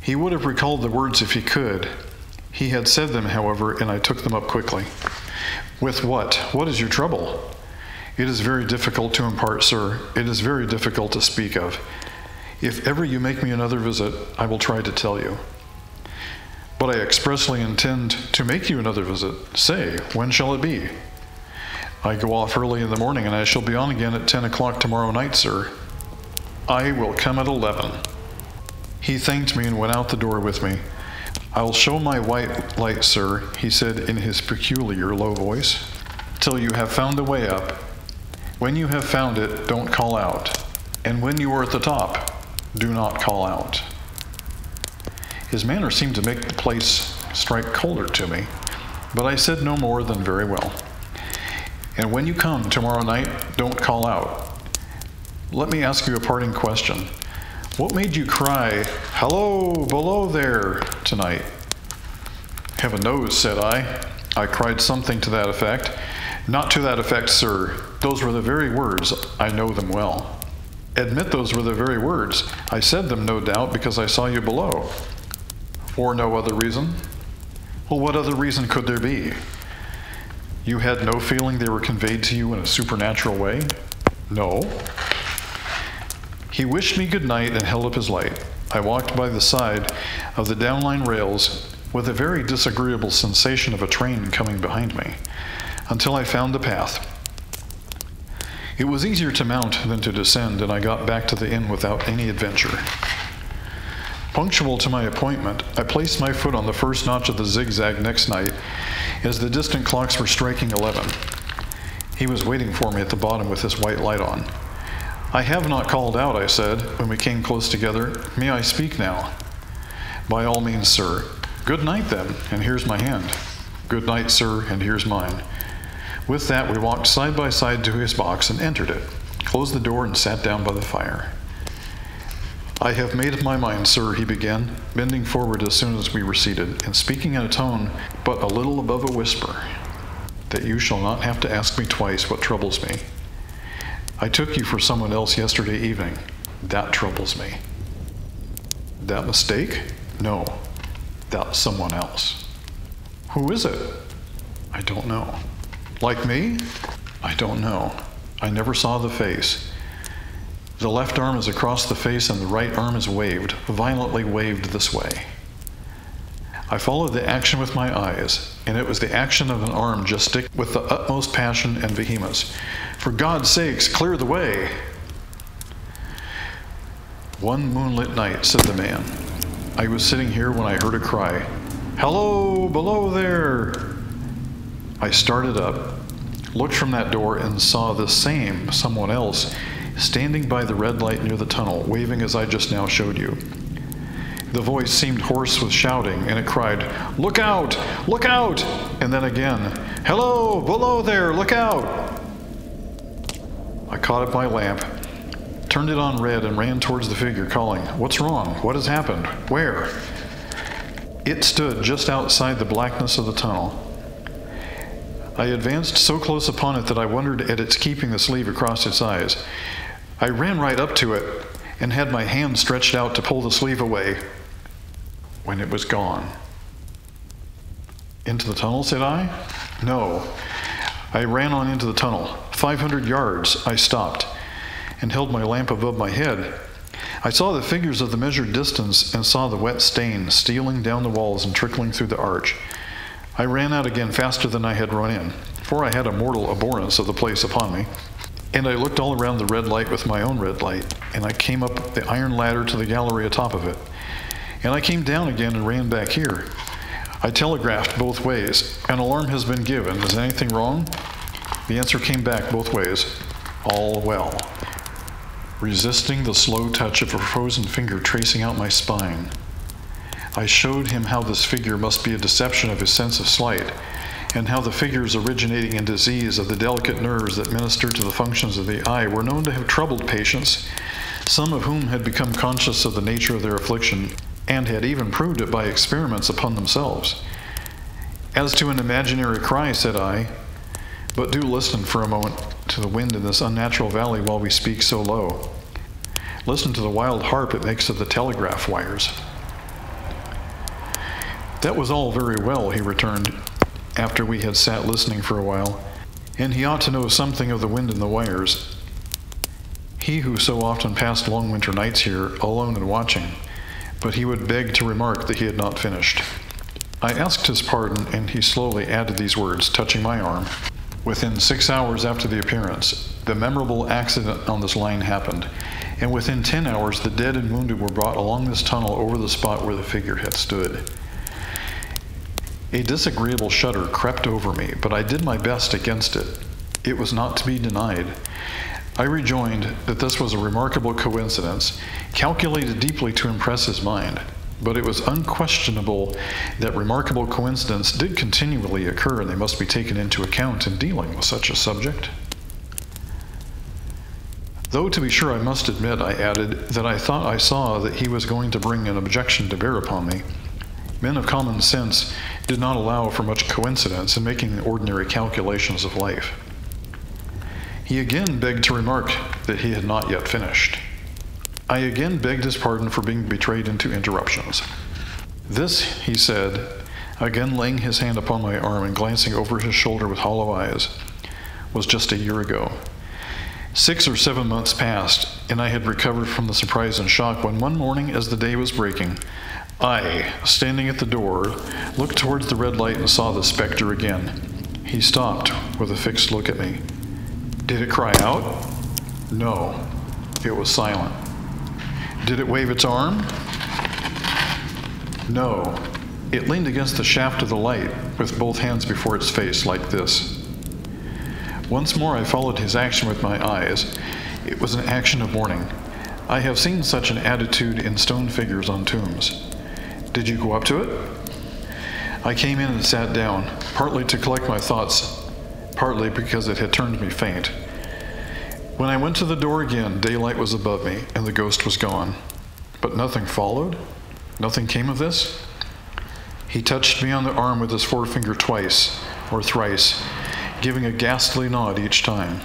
He would have recalled the words if he could. He had said them, however, and I took them up quickly. "With what? What is your trouble?" "It is very difficult to impart, sir. It is very difficult to speak of. If ever you make me another visit, I will try to tell you." "But I expressly intend to make you another visit. Say, when shall it be?" "I go off early in the morning, and I shall be on again at 10 o'clock tomorrow night, sir." "I will come at 11. He thanked me and went out the door with me. "I'll show my white light, sir," he said in his peculiar low voice, "till you have found the way up. When you have found it, don't call out. And when you are at the top, do not call out." His manner seemed to make the place strike colder to me, but I said no more than very well. "And when you come tomorrow night, don't call out. Let me ask you a parting question. What made you cry, 'Hello, below there,' tonight?" Heaven knows, said I. I cried something to that effect. Not to that effect, sir. Those were the very words. I know them well. Admit those were the very words. I said them, no doubt, because I saw you below. For no other reason? Well, what other reason could there be? You had no feeling they were conveyed to you in a supernatural way? No. He wished me good night and held up his light. I walked by the side of the downline rails with a very disagreeable sensation of a train coming behind me, until I found the path. It was easier to mount than to descend, and I got back to the inn without any adventure. Punctual to my appointment, I placed my foot on the first notch of the zigzag next night as the distant clocks were striking 11. He was waiting for me at the bottom with his white light on. I have not called out, I said, when we came close together. May I speak now? By all means, sir. Good night, then, and here's my hand. Good night, sir, and here's mine. With that, we walked side by side to his box and entered it, closed the door, and sat down by the fire. I have made up my mind, sir, he began, bending forward as soon as we were seated, and speaking in a tone but a little above a whisper, that you shall not have to ask me twice what troubles me. I took you for someone else yesterday evening. That troubles me. That mistake? No. That's someone else. Who is it? I don't know. Like me? I don't know. I never saw the face. The left arm is across the face and the right arm is waved, violently waved this way. I followed the action with my eyes, and it was the action of an arm gesticulate with the utmost passion and vehemence. For God's sakes, clear the way! One moonlit night, said the man. I was sitting here when I heard a cry. Hello, below there! I started up, looked from that door, and saw the same someone else standing by the red light near the tunnel, waving as I just now showed you. The voice seemed hoarse with shouting, and it cried, Look out! Look out! And then again, Hello! Below there! Look out! I caught up my lamp, turned it on red, and ran towards the figure, calling, What's wrong? What has happened? Where? It stood just outside the blackness of the tunnel. I advanced so close upon it that I wondered at its keeping the sleeve across its eyes. I ran right up to it and had my hand stretched out to pull the sleeve away when it was gone. Into the tunnel, said I? No. I ran on into the tunnel. 500 yards, I stopped and held my lamp above my head. I saw the figures of the measured distance and saw the wet stain stealing down the walls and trickling through the arch. I ran out again faster than I had run in, for I had a mortal abhorrence of the place upon me. And I looked all around the red light with my own red light, and I came up the iron ladder to the gallery atop of it. And I came down again and ran back here. I telegraphed both ways. An alarm has been given. Is anything wrong? The answer came back both ways. All well. Resisting the slow touch of a frozen finger tracing out my spine, I showed him how this figure must be a deception of his sense of sight, and how the figures originating in disease of the delicate nerves that minister to the functions of the eye were known to have troubled patients, some of whom had become conscious of the nature of their affliction, and had even proved it by experiments upon themselves. As to an imaginary cry, said I, but do listen for a moment to the wind in this unnatural valley while we speak so low. Listen to the wild harp it makes of the telegraph wires. That was all very well, he returned, after we had sat listening for a while, and he ought to know something of the wind in the wires. He who so often passed long winter nights here, alone and watching, but he would beg to remark that he had not finished. I asked his pardon, and he slowly added these words, touching my arm. Within 6 hours after the appearance, the memorable accident on this line happened, and within 10 hours the dead and wounded were brought along this tunnel over the spot where the figure had stood. A disagreeable shudder crept over me, but I did my best against it. It was not to be denied. I rejoined that this was a remarkable coincidence, calculated deeply to impress his mind, but it was unquestionable that remarkable coincidences did continually occur, and they must be taken into account in dealing with such a subject. Though, to be sure, I must admit, I added, that I thought I saw that he was going to bring an objection to bear upon me. Men of common sense did not allow for much coincidence in making the ordinary calculations of life. He again begged to remark that he had not yet finished. I again begged his pardon for being betrayed into interruptions. This, he said, again laying his hand upon my arm and glancing over his shoulder with hollow eyes, was just a year ago. 6 or 7 months passed, and I had recovered from the surprise and shock when one morning, as the day was breaking, I, standing at the door, looked towards the red light and saw the specter again. He stopped with a fixed look at me. Did it cry out? No, it was silent. Did it wave its arm? No, it leaned against the shaft of the light with both hands before its face like this. Once more I followed his action with my eyes. It was an action of warning. I have seen such an attitude in stone figures on tombs. Did you go up to it? I came in and sat down, partly to collect my thoughts, partly because it had turned me faint. When I went to the door again, daylight was above me, and the ghost was gone. But nothing followed? Nothing came of this? He touched me on the arm with his forefinger twice, or thrice, giving a ghastly nod each time.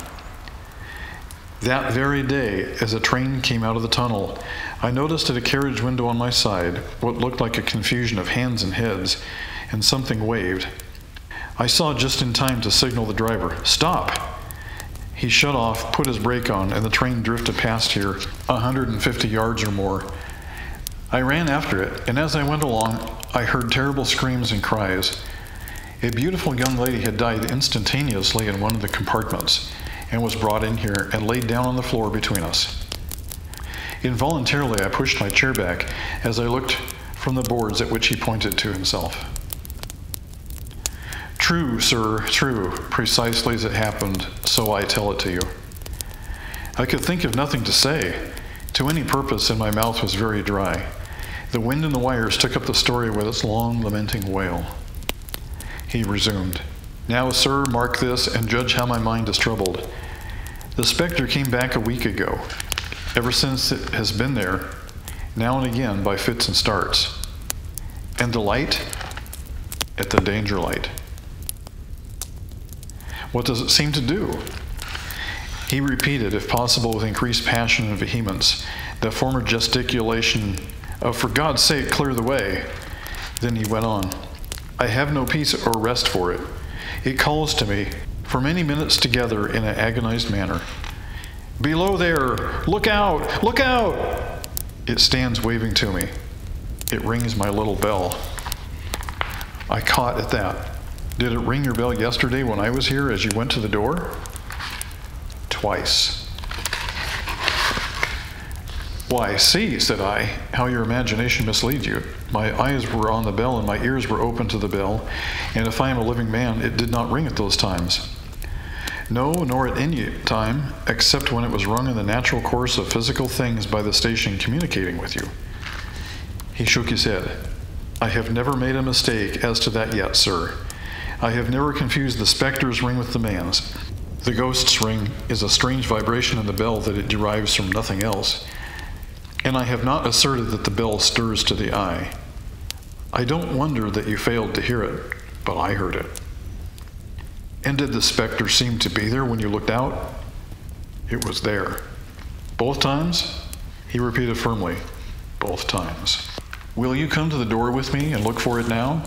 That very day, as a train came out of the tunnel, I noticed at a carriage window on my side what looked like a confusion of hands and heads, and something waved. I saw just in time to signal the driver, "Stop!" He shut off, put his brake on, and the train drifted past here, 150 yards or more. I ran after it, and as I went along, I heard terrible screams and cries. A beautiful young lady had died instantaneously in one of the compartments, and was brought in here and laid down on the floor between us. Involuntarily, I pushed my chair back as I looked from the boards at which he pointed to himself. True, sir, true, precisely as it happened, so I tell it to you. I could think of nothing to say, to any purpose, and my mouth was very dry. The wind in the wires took up the story with its long, lamenting wail. He resumed. Now, sir, mark this, and judge how my mind is troubled. The specter came back a week ago. Ever since it has been there, now and again by fits and starts. And the light? At the danger light. What does it seem to do? He repeated, if possible with increased passion and vehemence, the former gesticulation of, "For God's sake, clear the way." Then he went on. I have no peace or rest for it. It calls to me for many minutes together in an agonized manner. "Below there! Look out! Look out!" It stands waving to me. It rings my little bell. I caught at that. Did it ring your bell yesterday when I was here as you went to the door? Twice. Why, see, said I, how your imagination misleads you. My eyes were on the bell and my ears were open to the bell, and if I am a living man, it did not ring at those times. No, nor at any time, except when it was rung in the natural course of physical things by the station communicating with you. He shook his head. I have never made a mistake as to that yet, sir. I have never confused the specter's ring with the man's. The ghost's ring is a strange vibration in the bell that it derives from nothing else. And I have not asserted that the bell stirs to the eye. I don't wonder that you failed to hear it, but I heard it. And did the specter seem to be there when you looked out? It was there. Both times? He repeated firmly. Both times. Will you come to the door with me and look for it now?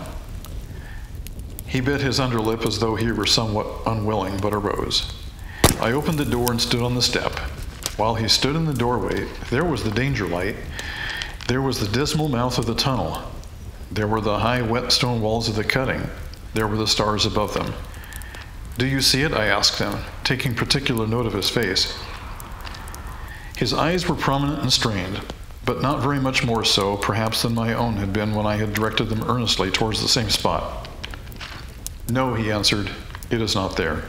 He bit his underlip as though he were somewhat unwilling, but arose. I opened the door and stood on the step. While he stood in the doorway, there was the danger light. There was the dismal mouth of the tunnel. There were the high, wet stone walls of the cutting. There were the stars above them. Do you see it? I asked him, taking particular note of his face. His eyes were prominent and strained, but not very much more so, perhaps, than my own had been when I had directed them earnestly towards the same spot. No, he answered, it is not there.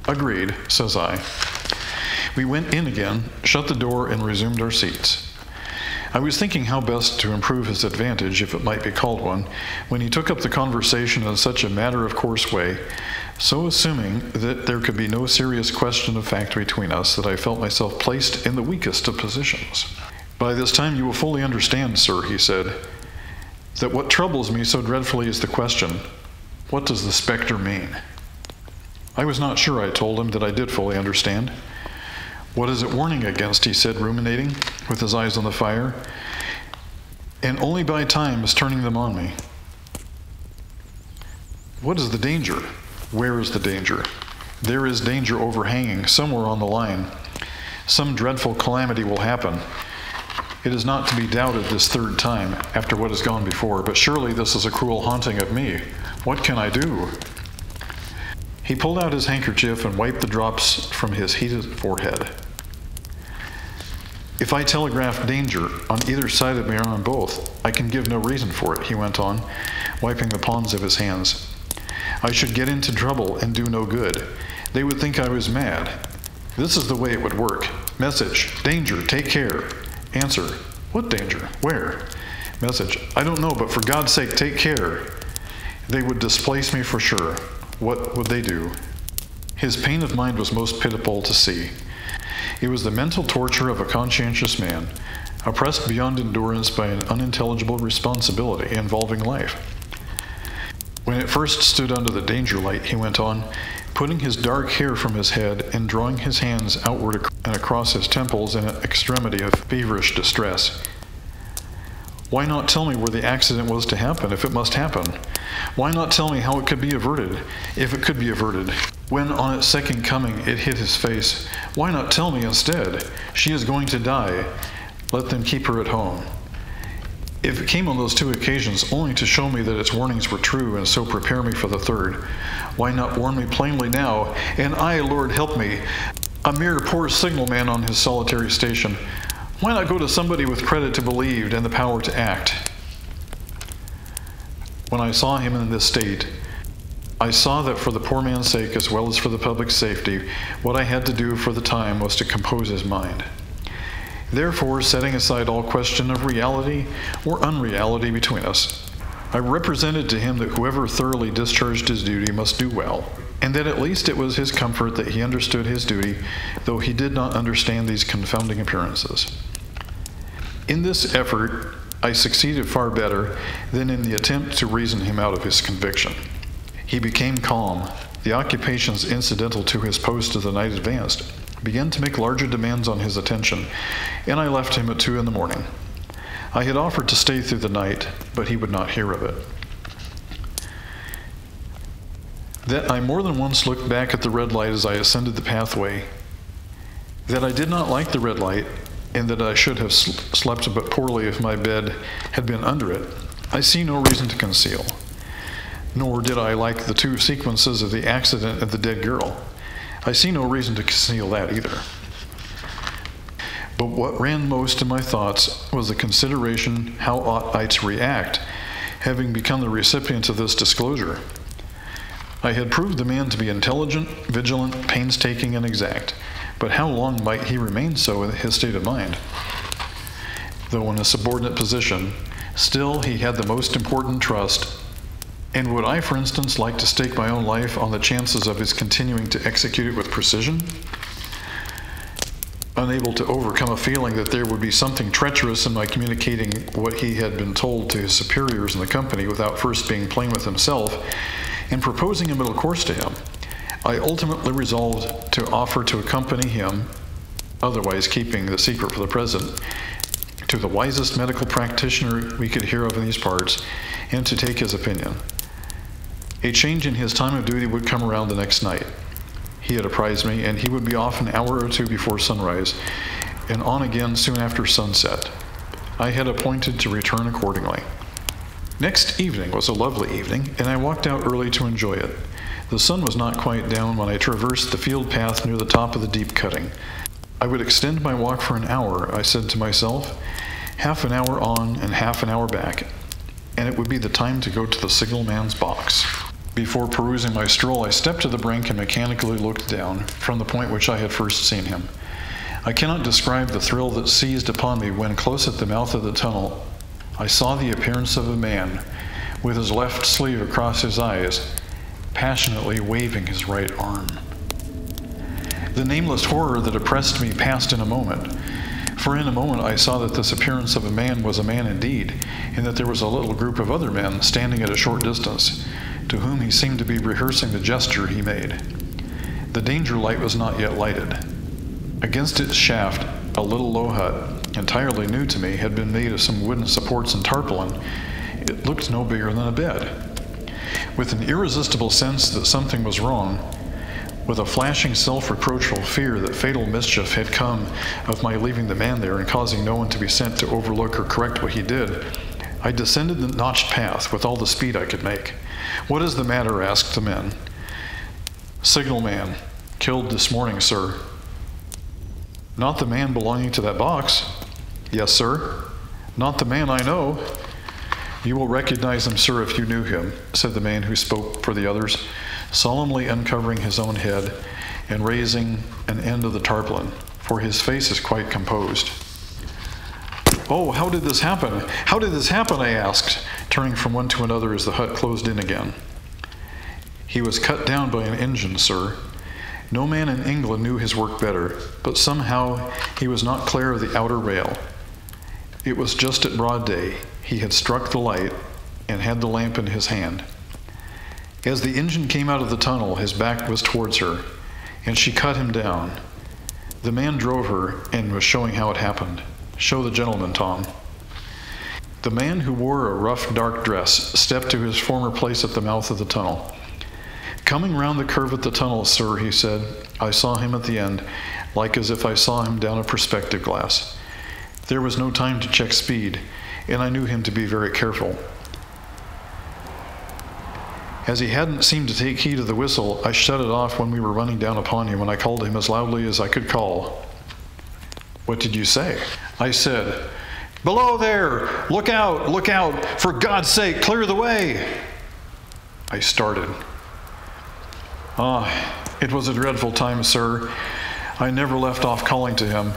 Agreed, says I. We went in again, shut the door, and resumed our seats. I was thinking how best to improve his advantage, if it might be called one, when he took up the conversation in such a matter-of-course way, so assuming that there could be no serious question of fact between us that I felt myself placed in the weakest of positions. By this time you will fully understand, sir, he said. that what troubles me so dreadfully is the question, what does the specter mean? I was not sure, I told him, that I did fully understand. What is it warning against, he said, ruminating, with his eyes on the fire. And only by time is turning them on me. What is the danger? Where is the danger? There is danger overhanging, somewhere on the line. Some dreadful calamity will happen. It is not to be doubted this third time, after what has gone before, but surely this is a cruel haunting of me. What can I do? He pulled out his handkerchief and wiped the drops from his heated forehead. If I telegraph danger on either side of me or on both, I can give no reason for it, he went on, wiping the palms of his hands. I should get into trouble and do no good. They would think I was mad. This is the way it would work. Message, danger, take care. Answer, what danger? Where? Message, I don't know, but for God's sake, take care. They would displace me for sure. What would they do? His pain of mind was most pitiable to see. It was the mental torture of a conscientious man, oppressed beyond endurance by an unintelligible responsibility involving life. When it first stood under the danger light, he went on, putting his dark hair from his head and drawing his hands outward and across his temples in an extremity of feverish distress. Why not tell me where the accident was to happen, if it must happen? Why not tell me how it could be averted, if it could be averted? When on its second coming it hit his face, why not tell me instead? She is going to die. Let them keep her at home. If it came on those two occasions only to show me that its warnings were true and so prepare me for the third, why not warn me plainly now? And I, Lord, help me, a mere poor signalman on his solitary station. Why not go to somebody with credit to believe and the power to act? When I saw him in this state, I saw that for the poor man's sake as well as for the public safety, what I had to do for the time was to compose his mind. Therefore, setting aside all question of reality or unreality between us, I represented to him that whoever thoroughly discharged his duty must do well, and that at least it was his comfort that he understood his duty, though he did not understand these confounding appearances. In this effort, I succeeded far better than in the attempt to reason him out of his conviction. He became calm. The occupations incidental to his post as the night advanced began to make larger demands on his attention, and I left him at 2 a.m. I had offered to stay through the night, but he would not hear of it. That I more than once looked back at the red light as I ascended the pathway, that I did not like the red light, and that I should have slept but poorly if my bed had been under it, I see no reason to conceal. Nor did I like the two sequences of the accident and the dead girl. I see no reason to conceal that either. But what ran most in my thoughts was the consideration how ought I to react, having become the recipient of this disclosure. I had proved the man to be intelligent, vigilant, painstaking, and exact, but how long might he remain so in his state of mind? Though in a subordinate position, still he had the most important trust. And would I, for instance, like to stake my own life on the chances of his continuing to execute it with precision? Unable to overcome a feeling that there would be something treacherous in my communicating what he had been told to his superiors in the company without first being plain with himself, and proposing a middle course to him, I ultimately resolved to offer to accompany him, otherwise keeping the secret for the present, to the wisest medical practitioner we could hear of in these parts, and to take his opinion. A change in his time of duty would come around the next night. He had apprised me, and he would be off an hour or two before sunrise, and on again soon after sunset. I had appointed to return accordingly. Next evening was a lovely evening, and I walked out early to enjoy it. The sun was not quite down when I traversed the field path near the top of the deep cutting. I would extend my walk for an hour, I said to myself, half an hour on and half an hour back, and it would be the time to go to the signalman's box. Before perusing my stroll, I stepped to the brink and mechanically looked down from the point which I had first seen him. I cannot describe the thrill that seized upon me when, close at the mouth of the tunnel, I saw the appearance of a man, with his left sleeve across his eyes, passionately waving his right arm. The nameless horror that oppressed me passed in a moment, For in a moment I saw that this appearance of a man was a man indeed, and that there was a little group of other men standing at a short distance, to whom he seemed to be rehearsing the gesture he made. The danger light was not yet lighted. Against its shaft, a little low hut, entirely new to me, had been made of some wooden supports and tarpaulin. It looked no bigger than a bed. With an irresistible sense that something was wrong, with a flashing self-reproachful fear that fatal mischief had come of my leaving the man there and causing no one to be sent to overlook or correct what he did, I descended the notched path with all the speed I could make. "What is the matter?" asked the men. "Signal man. Killed this morning, sir." "Not the man belonging to that box?" "Yes, sir." "Not the man I know?" "You will recognize him, sir, if you knew him," said the man who spoke for the others, solemnly uncovering his own head and raising an end of the tarpaulin, for his face is quite composed. "Oh, how did this happen? How did this happen?" I asked, turning from one to another as the hut closed in again. "He was cut down by an engine, sir. No man in England knew his work better, but somehow he was not clear of the outer rail. It was just at broad day. He had struck the light and had the lamp in his hand. As the engine came out of the tunnel, his back was towards her, and she cut him down. The man drove her and was showing how it happened. Show the gentleman, Tom." The man, who wore a rough, dark dress, stepped to his former place at the mouth of the tunnel. "Coming round the curve at the tunnel, sir," he said, "I saw him at the end, like as if I saw him down a perspective glass. There was no time to check speed, and I knew him to be very careful. As he hadn't seemed to take heed of the whistle, I shut it off when we were running down upon him, and I called him as loudly as I could call." "What did you say?" "I said, 'Below there! Look out! Look out! For God's sake, clear the way!'" I started. "Ah, it was a dreadful time, sir. I never left off calling to him.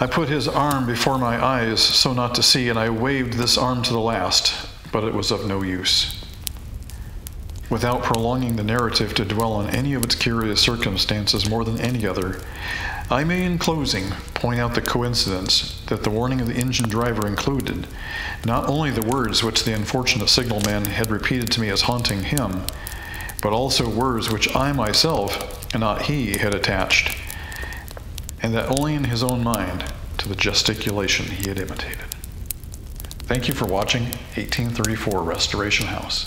I put his arm before my eyes so not to see, and I waved this arm to the last, but it was of no use." Without prolonging the narrative to dwell on any of its curious circumstances more than any other, I may in closing point out the coincidence that the warning of the engine driver included not only the words which the unfortunate signalman had repeated to me as haunting him, but also words which I myself, and not he, had attached, and that only in his own mind, to the gesticulation he had imitated. Thank you for watching 1834 Restoration House.